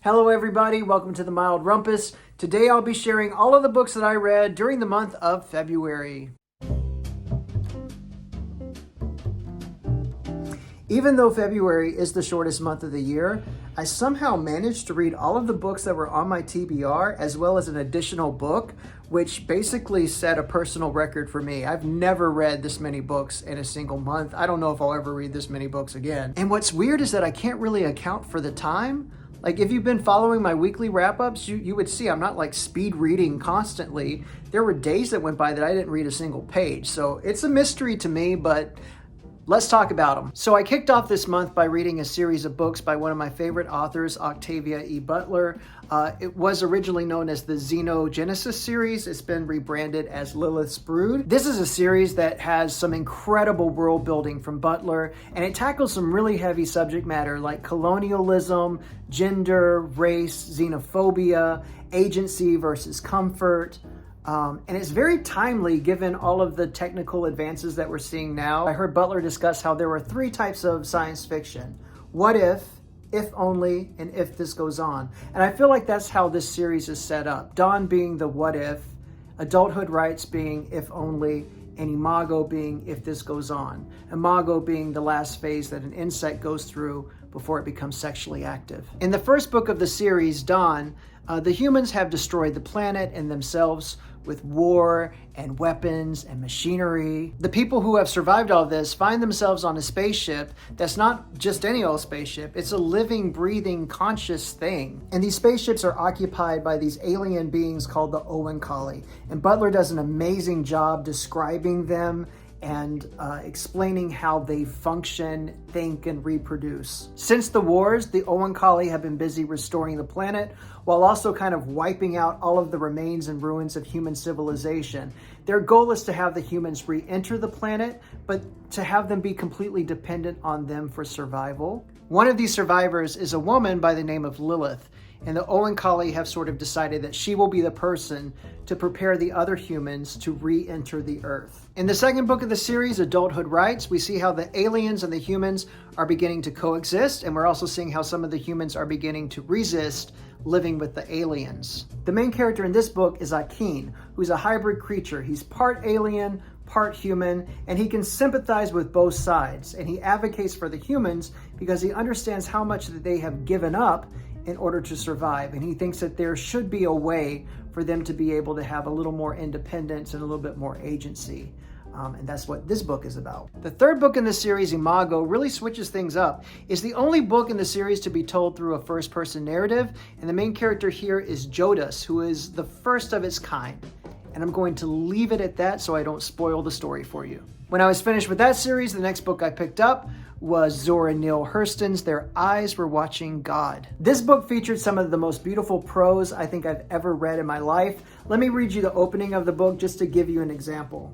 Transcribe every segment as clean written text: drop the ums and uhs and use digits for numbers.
Hello everybody, welcome to the Mild Rumpus. Today I'll be sharing all of the books that I read during the month of February. Even though February is the shortest month of the year, I somehow managed to read all of the books that were on my TBR as well as an additional book, which basically set a personal record for me. I've never read this many books in a single month. I don't know if I'll ever read this many books again. And what's weird is that I can't really account for the time. Like if you've been following my weekly wrap-ups, you would see I'm not like speed reading constantly. There were days that went by that I didn't read a single page. So it's a mystery to me, but let's talk about them. So I kicked off this month by reading a series of books by one of my favorite authors, Octavia E. Butler. It was originally known as the Xenogenesis series. It's been rebranded as Lilith's Brood. This is a series that has some incredible world building from Butler, and it tackles some really heavy subject matter like colonialism, gender, race, xenophobia, agency versus comfort. And it's very timely given all of the technical advances that we're seeing now. I heard Butler discuss how there were three types of science fiction: what if only, and if this goes on. And I feel like that's how this series is set up. Dawn being the what if, Adulthood Rites being if only, and Imago being if this goes on. Imago being the last phase that an insect goes through before it becomes sexually active. In the first book of the series, Dawn, the humans have destroyed the planet and themselves with war and weapons and machinery. The people who have survived all this find themselves on a spaceship that's not just any old spaceship. It's a living, breathing, conscious thing. And these spaceships are occupied by these alien beings called the Oankali. And Butler does an amazing job describing them and explaining how they function, think, and reproduce. Since the wars, the Oankali have been busy restoring the planet while also kind of wiping out all of the remains and ruins of human civilization. Their goal is to have the humans re-enter the planet, but to have them be completely dependent on them for survival. One of these survivors is a woman by the name of Lilith, and the Oankali have sort of decided that she will be the person to prepare the other humans to re-enter the Earth. In the second book of the series, Adulthood Rites, we see how the aliens and the humans are beginning to coexist, and we're also seeing how some of the humans are beginning to resist living with the aliens. The main character in this book is Guin, who's a hybrid creature. He's part alien, part human, and he can sympathize with both sides, and he advocates for the humans because he understands how much that they have given up in order to survive, and he thinks that there should be a way for them to be able to have a little more independence and a little bit more agency. And that's what this book is about. The third book in the series, Imago, really switches things up. It's the only book in the series to be told through a first-person narrative, and the main character here is Jodas, who is the first of its kind. And I'm going to leave it at that so I don't spoil the story for you. When I was finished with that series, the next book I picked up was Zora and Neale Hurston's Their Eyes Were Watching God. This book featured some of the most beautiful prose I think I've ever read in my life. Let me read you the opening of the book just to give you an example.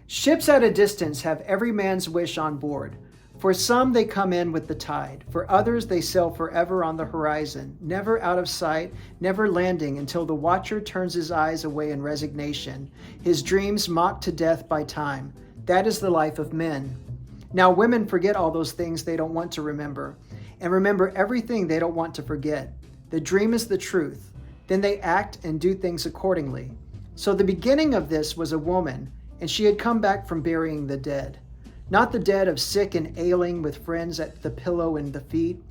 Ships at a distance have every man's wish on board. For some, they come in with the tide. For others, they sail forever on the horizon, never out of sight, never landing until the watcher turns his eyes away in resignation, his dreams mocked to death by time. That is the life of men. Now, women forget all those things they don't want to remember, and remember everything they don't want to forget. The dream is the truth. Then they act and do things accordingly. So the beginning of this was a woman, and she had come back from burying the dead. Not the dead of sick and ailing with friends at the pillow and the feet.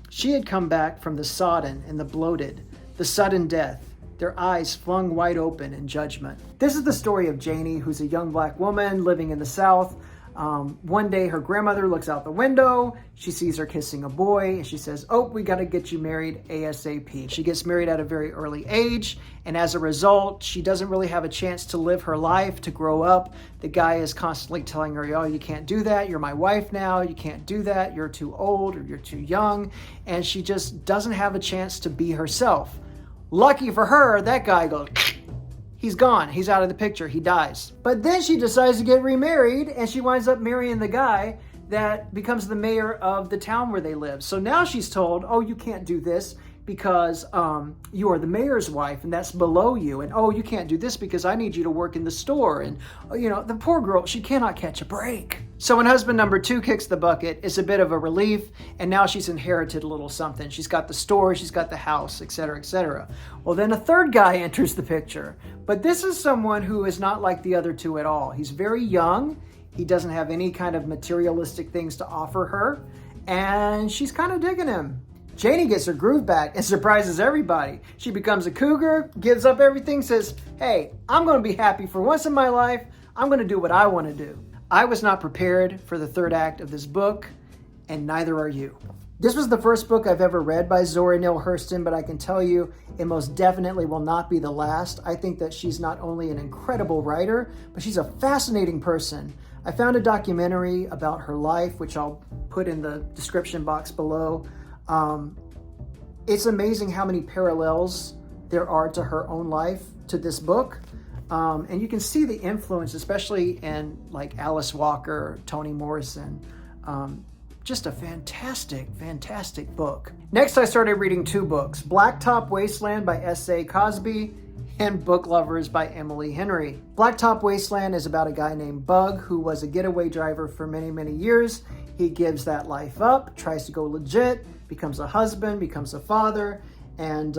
She had come back from the sodden and the bloated, the sudden death, their eyes flung wide open in judgment. This is the story of Janie, who's a young black woman living in the South. One day her grandmother looks out the window, she sees her kissing a boy, and she says, "Oh, we gotta get you married ASAP." She gets married at a very early age, and as a result, she doesn't really have a chance to live her life, to grow up. The guy is constantly telling her, "Oh, you can't do that, you're my wife now, you can't do that, you're too old or you're too young," and she just doesn't have a chance to be herself. Lucky for her, that guy goes, he's gone. He's out of the picture. He dies. But then she decides to get remarried, and she winds up marrying the guy that becomes the mayor of the town where they live. So now she's told, "Oh, you can't do this. because you are the mayor's wife and that's below you. And, oh, you can't do this because I need you to work in the store. And, the poor girl, she cannot catch a break. So when husband number 2 kicks the bucket, it's a bit of a relief. And now she's inherited a little something. She's got the store, she's got the house, etc., etc. Well, then a third guy enters the picture. But this is someone who is not like the other 2 at all. He's very young. He doesn't have any kind of materialistic things to offer her. And she's kind of digging him. Janie gets her groove back and surprises everybody. She becomes a cougar, gives up everything, says, hey, I'm going to be happy for once in my life. I'm going to do what I want to do. I was not prepared for the third act of this book, and neither are you. This was the first book I've ever read by Zora Neale Hurston, but I can tell you it most definitely will not be the last. I think that she's not only an incredible writer, but she's a fascinating person. I found a documentary about her life, which I'll put in the description box below. It's amazing how many parallels there are to her own life, to this book. And you can see the influence, especially in like Alice Walker, Toni Morrison. Just a fantastic, fantastic book. Next, I started reading 2 books, Blacktop Wasteland by S.A. Cosby and Book Lovers by Emily Henry. Blacktop Wasteland is about a guy named Bug who was a getaway driver for many, many years. He gives that life up, tries to go legit, becomes a husband, becomes a father, and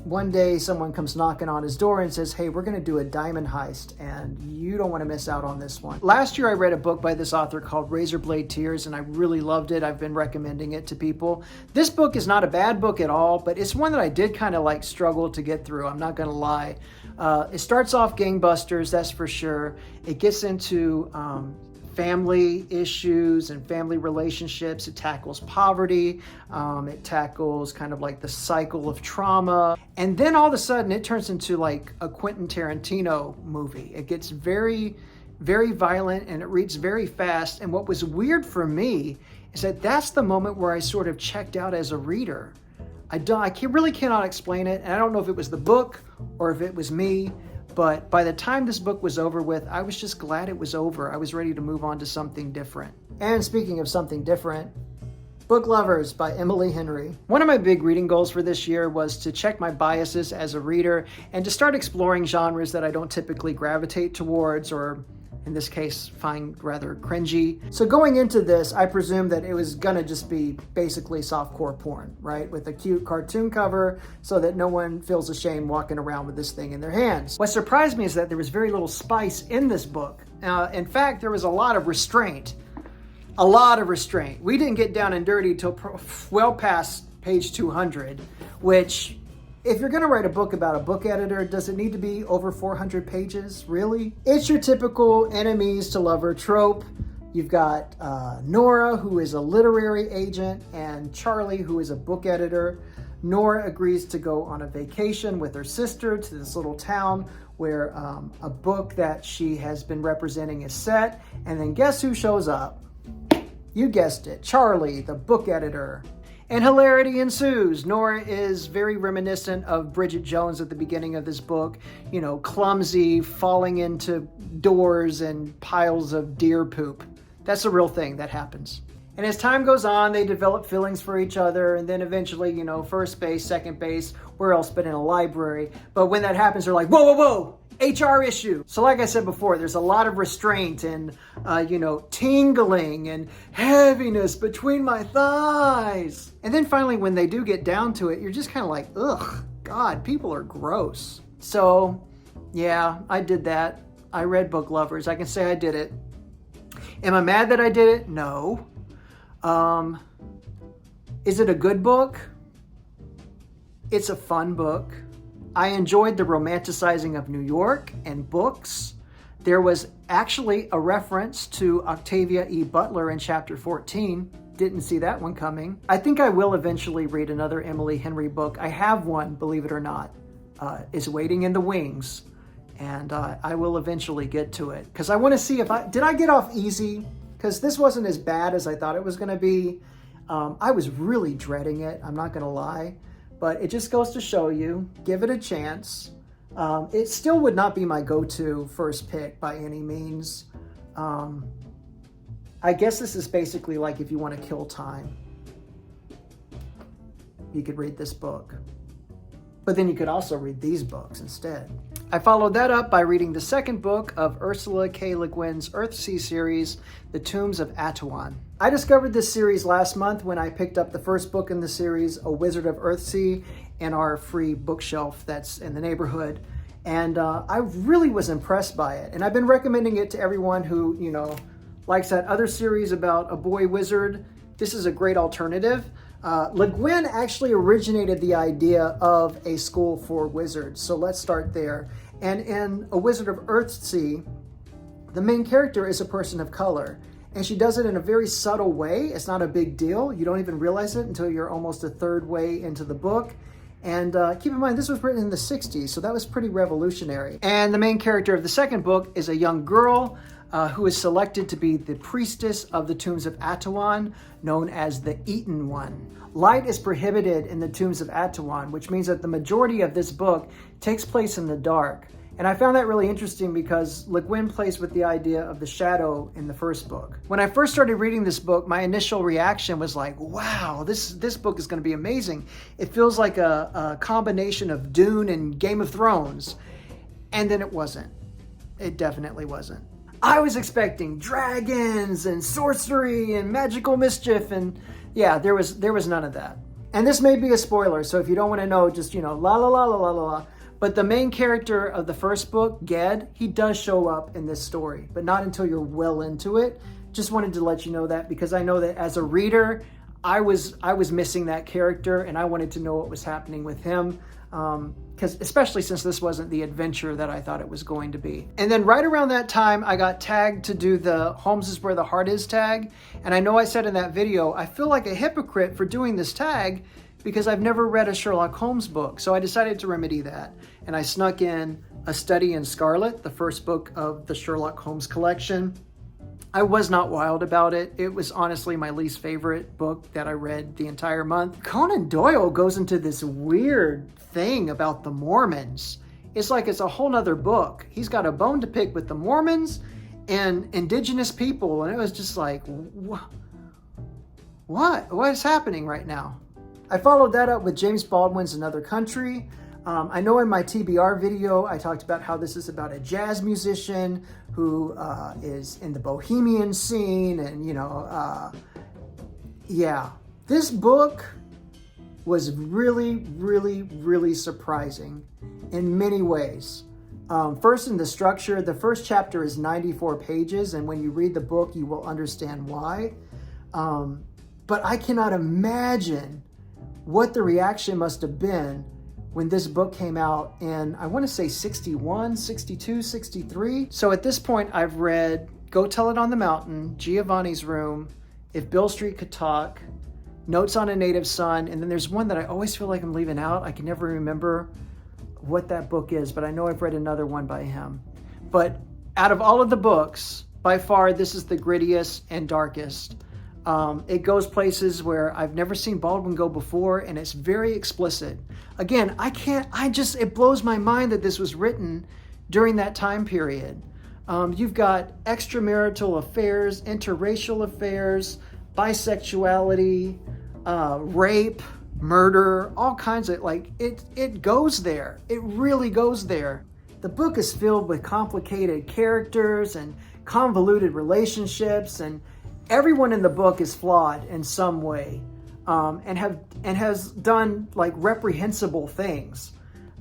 one day someone comes knocking on his door and says, hey, we're going to do a diamond heist, and you don't want to miss out on this one. Last year I read a book by this author called Razorblade Tears, and I really loved it. I've been recommending it to people. This book is not a bad book at all, but it's one that I did kind of like struggle to get through. I'm not going to lie. It starts off gangbusters, that's for sure. It gets into family issues and family relationships. It tackles poverty. It tackles kind of like the cycle of trauma. And then all of a sudden it turns into like a Quentin Tarantino movie. It gets very, very violent and it reads very fast. And what was weird for me is that that's the moment where I sort of checked out as a reader. I really cannot explain it. And I don't know if it was the book or if it was me. But by the time this book was over with, I was just glad it was over. I was ready to move on to something different. And speaking of something different, Book Lovers by Emily Henry. One of my big reading goals for this year was to check my biases as a reader and to start exploring genres that I don't typically gravitate towards, or in this case, find rather cringy. So going into this, I presumed that it was gonna just be basically softcore porn, right? With a cute cartoon cover so that no one feels ashamed walking around with this thing in their hands. What surprised me is that there was very little spice in this book. In fact, there was a lot of restraint. A lot of restraint. We didn't get down and dirty till well past page 200, which, if you're going to write a book about a book editor, does it need to be over 400 pages? Really? It's your typical enemies to lover trope. You've got Nora, who is a literary agent, and Charlie, who is a book editor. Nora agrees to go on a vacation with her sister to this little town where a book that she has been representing is set. And then guess who shows up? You guessed it, Charlie, the book editor. And hilarity ensues. Nora is very reminiscent of Bridget Jones at the beginning of this book. You know, clumsy, falling into doors and piles of deer poop. That's a real thing that happens. And as time goes on, they develop feelings for each other. And then eventually, you know, first base, second base, where else but in a library. But when that happens, they're like, whoa, whoa, whoa. HR issue. So like I said before, there's a lot of restraint and, tingling and heaviness between my thighs. And then finally, when they do get down to it, you're just kind of like, ugh, God, people are gross. So yeah, I did that. I read Book Lovers. I can say I did it. Am I mad that I did it? No. Is it a good book? It's a fun book. I enjoyed the romanticizing of New York and books. There was actually a reference to Octavia E. Butler in chapter 14. Didn't see that one coming. I think I will eventually read another Emily Henry book. I have one, believe it or not. It's waiting in the wings. And I will eventually get to it. Because I want to see if did I get off easy? Because this wasn't as bad as I thought it was going to be. I was really dreading it. I'm not going to lie. But it just goes to show you, give it a chance. It still would not be my go-to first pick by any means. I guess this is basically like if you want to kill time. you could read this book. But then you could also read these books instead. I followed that up by reading the second book of Ursula K. Le Guin's Earthsea series, The Tombs of Atuan. I discovered this series last month when I picked up the first book in the series, A Wizard of Earthsea, in our free bookshelf that's in the neighborhood. And I really was impressed by it. And I've been recommending it to everyone who, likes that other series about a boy wizard. This is a great alternative. Le Guin actually originated the idea of a school for wizards, so let's start there. And in A Wizard of Earthsea, the main character is a person of color, and she does it in a very subtle way. It's not a big deal. You don't even realize it until you're almost a third way into the book. And keep in mind, this was written in the 60s, so that was pretty revolutionary. And the main character of the second book is a young girl who is selected to be the priestess of the Tombs of Atuan, known as the Eaten One. Light is prohibited in the Tombs of Atuan, which means that the majority of this book takes place in the dark. And I found that really interesting because Le Guin plays with the idea of the shadow in the first book. When I first started reading this book, my initial reaction was like, wow, this book is going to be amazing. It feels like a combination of Dune and Game of Thrones. And then it wasn't. It definitely wasn't. I was expecting dragons and sorcery and magical mischief, and yeah, there was none of that. And this may be a spoiler, so if you don't want to know, just, la la la la la la. But the main character of the first book, Ged, he does show up in this story, but not until you're well into it. Just wanted to let you know that because I know that as a reader, I was missing that character, and I wanted to know what was happening with him. Because especially since this wasn't the adventure that I thought it was going to be. And then right around that time, I got tagged to do the Holmes is where the heart is tag. And I know I said in that video, I feel like a hypocrite for doing this tag because I've never read a Sherlock Holmes book. So I decided to remedy that. And I snuck in A Study in Scarlet, the first book of the Sherlock Holmes collection. I was not wild about it. It was honestly my least favorite book that I read the entire month. Conan Doyle goes into this weird thing about the Mormons. It's like it's a whole nother book. He's got a bone to pick with the Mormons and indigenous people. And it was just like, what is happening right now? I followed that up with James Baldwin's Another Country. I know in my TBR video, I talked about how this is about a jazz musician who is in the bohemian scene. And, this book was really, really, really surprising in many ways. First, in the structure, the first chapter is 94 pages. And when you read the book, you will understand why. But I cannot imagine what the reaction must have been when this book came out in, I want to say 61, 62, 63. So at this point, I've read Go Tell It on the Mountain, Giovanni's Room, If Beale Street Could Talk, Notes on a Native Son, and then there's one that I always feel like I'm leaving out. I can never remember what that book is, but I know I've read another one by him. But out of all of the books, by far, this is the grittiest and darkest. It goes places where I've never seen Baldwin go before, and it's very explicit. Again, it blows my mind that this was written during that time period. You've got extramarital affairs, interracial affairs, bisexuality, rape, murder, all kinds of, it goes there. It really goes there. The book is filled with complicated characters and convoluted relationships, and everyone in the book is flawed in some way, and has done reprehensible things.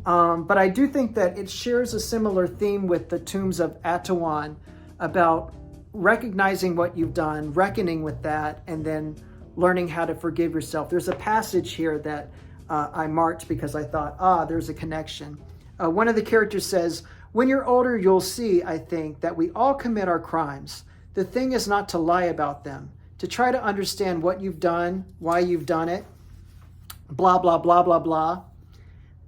But I do think that it shares a similar theme with the Tombs of Atuan about recognizing what you've done, reckoning with that, and then learning how to forgive yourself. There's a passage here that I marked because I thought, there's a connection. One of the characters says, "When you're older, you'll see, I think, that we all commit our crimes. The thing is not to lie about them, to try to understand what you've done, why you've done it, blah, blah, blah, blah, blah.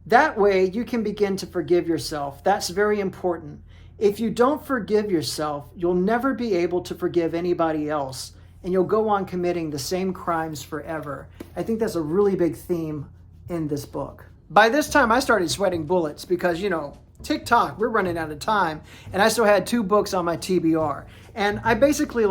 That way you can begin to forgive yourself. That's very important. If you don't forgive yourself, you'll never be able to forgive anybody else, and you'll go on committing the same crimes forever." I think that's a really big theme in this book. By this time, I started sweating bullets because, TikTok, we're running out of time, and I still had 2 books on my TBR. And I basically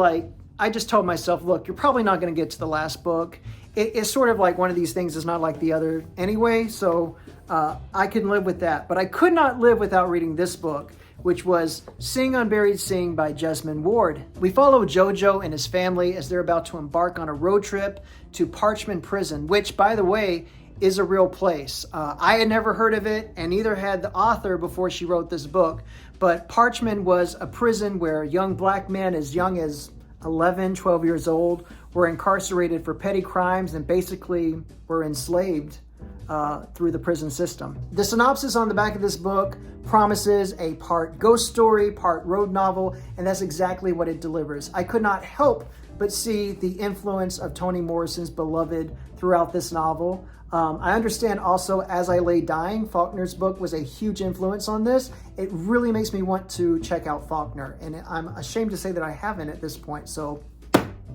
I just told myself, look, you're probably not going to get to the last book. it's sort of like one of these things is not like the other anyway, so I can live with that. But I could not live without reading this book, which was Sing Unburied Sing by Jesmyn Ward. We follow Jojo and his family as they're about to embark on a road trip to Parchman Prison, which, by the way, is a real place. I had never heard of it, and neither had the author before she wrote this book. But Parchman was a prison where young black men as young as 11, 12 years old were incarcerated for petty crimes and basically were enslaved through the prison system. The synopsis on the back of this book promises a part ghost story, part road novel, and that's exactly what it delivers. I could not help but see the influence of Toni Morrison's Beloved throughout this novel. I understand also As I Lay Dying, Faulkner's book, was a huge influence on this. It really makes me want to check out Faulkner, and I'm ashamed to say that I haven't at this point, so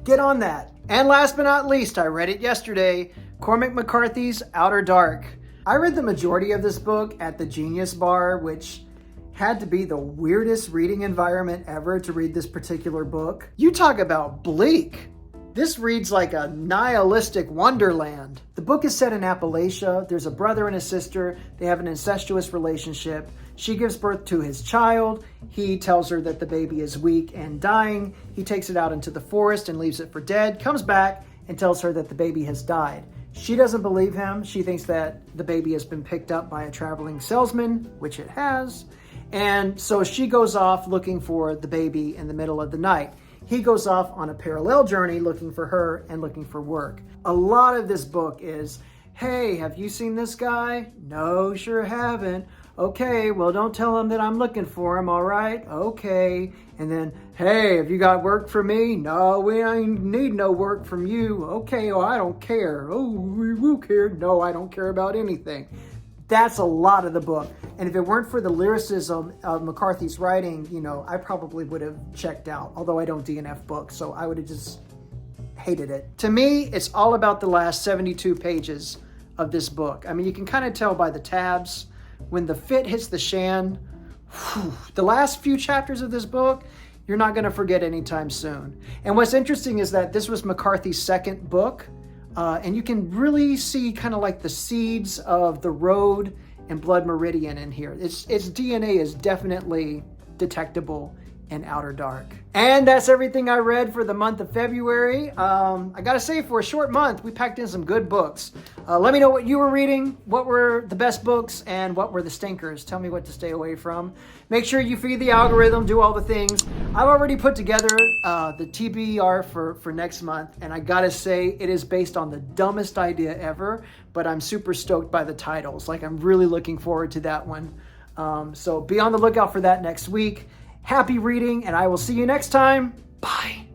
get on that. And last but not least, I read it yesterday, Cormac McCarthy's Outer Dark. I read the majority of this book at the Genius Bar, which had to be the weirdest reading environment ever to read this particular book. You talk about bleak. This reads like a nihilistic wonderland. The book is set in Appalachia. There's a brother and a sister. They have an incestuous relationship. She gives birth to his child. He tells her that the baby is weak and dying. He takes it out into the forest and leaves it for dead, comes back and tells her that the baby has died. She doesn't believe him. She thinks that the baby has been picked up by a traveling salesman, which it has. And so she goes off looking for the baby in the middle of the night. He goes off on a parallel journey looking for her and looking for work. A lot of this book is, hey, have you seen this guy? No, sure haven't. Okay, well, don't tell him that I'm looking for him, all right? Okay. And then, hey, have you got work for me? No, we ain't need no work from you. Okay, well, I don't care. Oh, who cares? No, I don't care about anything. That's a lot of the book. And if it weren't for the lyricism of McCarthy's writing, I probably would have checked out, although I don't DNF books, so I would have just hated it. To me, it's all about the last 72 pages of this book. I mean, you can kind of tell by the tabs. When the fit hits the shan, the last few chapters of this book, you're not going to forget anytime soon. And what's interesting is that this was McCarthy's second book. And you can really see kind of like the seeds of The Road and Blood Meridian in here. Its DNA is definitely detectable in Outer Dark. And that's everything I read for the month of February. I gotta say, for a short month, we packed in some good books. Let me know what you were reading, what were the best books, and what were the stinkers. Tell me what to stay away from. Make sure you feed the algorithm, do all the things. I've already put together the TBR for next month, and I gotta say, it is based on the dumbest idea ever, but I'm super stoked by the titles. Like, I'm really looking forward to that one. So be on the lookout for that next week. Happy reading, and I will see you next time. Bye.